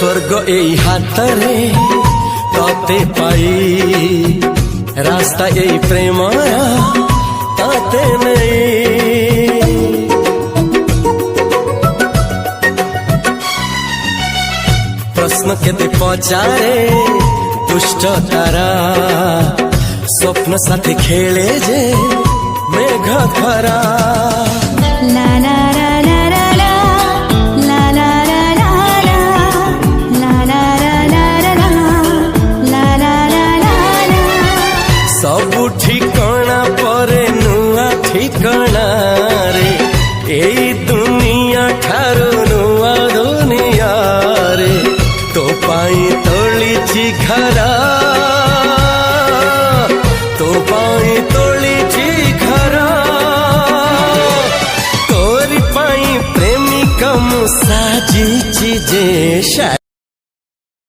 स्वर्ग एई हातरे तते पाई रास्ता एई प्रेमया ताते नहीं। प्रश्न केते पचारे दुष्ट तारा स्वप्न साथे खेले जे मेघ खरा। ला ला ला ला ला ला ला ला ला ला ला ला ला ला सब ठिकाना परे नुआ ठिकाना रे एई दुनिया ठारू नुआ दुनिया रे। तो पाई तोलिची घरा तो पाई तोलिची घरा तोरी पाई प्रेमिका मु साजिची जे